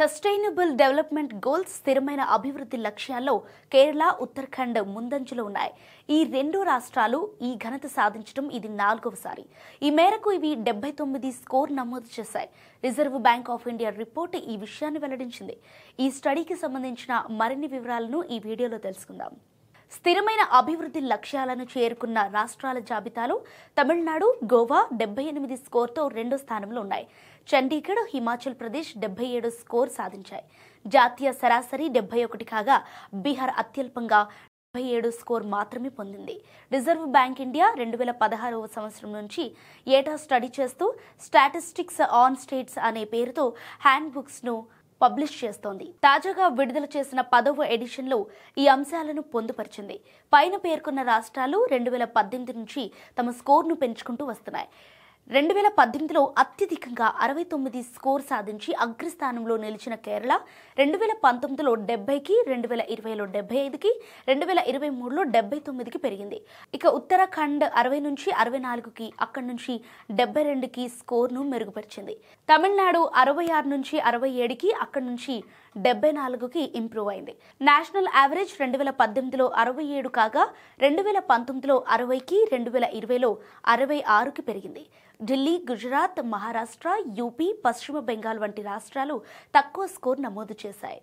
Sustainable development goals స్థిరమైన అభివృద్ధి లక్ష్యాల్లో కేరళ, ఉత్తరాఖండ్ ముందంజలో ఉన్నాయి. ఈ రెండు రాష్ట్రాలు ఈ ఘనత సాధించడం ఇది 4వసారి. ఈ మేరకు ఇవి 79 స్కోర్ నమోదు చేశాయి. Reserve bank of India report ఈ విషయాన్ని వెల్లడించింది. ఈ స్టడీకి సంబంధించిన మరిన్ని వివరాలను ఈ వీడియోలో తెలుసుకుందాం. స్థిరమైన అభివృద్ధి లక్ష్యాలను చేరుకున్న రాష్ట్రాల జాబితాలో తమిళనాడు, గోవా 78 స్కోర్తో రెండో స్థానంలో ఉన్నాయి. చండీగఢ్, హిమాచల్ ప్రదేశ్ 77 స్కోర్ సాధించాయి. జాతీయ సరాసరి 71 కాగా బీహార్ అత్యల్పంగా 77 స్కోర్ మాత్రమే పొందింది. రిజర్వ్ బ్యాంక్ ఇండియా 2016వ సంవత్సరం నుంచి ఏటా స్టడీ చేస్తూ స్టాటిస్టిక్స్ ఆన్ స్టేట్స్ అనే పేరుతో హ్యాండ్ బుక్స్ ను పబ్లిష్ చేస్తోంది. తాజాగా విడుదల చేసిన 10వ ఎడిషన్లో ఈ అంశాలను పొందుపరిచింది. పైన పేర్కొన్న రాష్ట్రాలు 2018 నుంచి తమ స్కోర్ను పెంచుకుంటూ వస్తున్నాయి. 2018లో అత్యధికంగా 69 స్కోర్ సాధించి అగ్రస్థానంలో నిలిచిన కేరళ 2019లో 70కి, 2020లో 75కి, 2023లో 79కి పెరిగింది. ఇక ఉత్తరాఖండ్ 60 నుంచి 64కి, అక్కడి నుంచి 72కి స్కోర్ను మెరుగుపరిచింది. తమిళనాడు 66 నుంచి 67కి, అక్కడి నుంచి 74కి ఇంప్రూవ్ అయింది. నేషనల్ యావరేజ్ 2018లో 67 కాగా 2019లో 60కి, 2020లో 66కి పెరిగింది. ఢిల్లీ, గుజరాత్, మహారాష్ట్ర, యూపీ, పశ్చిమ బెంగాల్ వంటి రాష్ట్రాలు తక్కువ స్కోర్ నమోదు చేశాయి.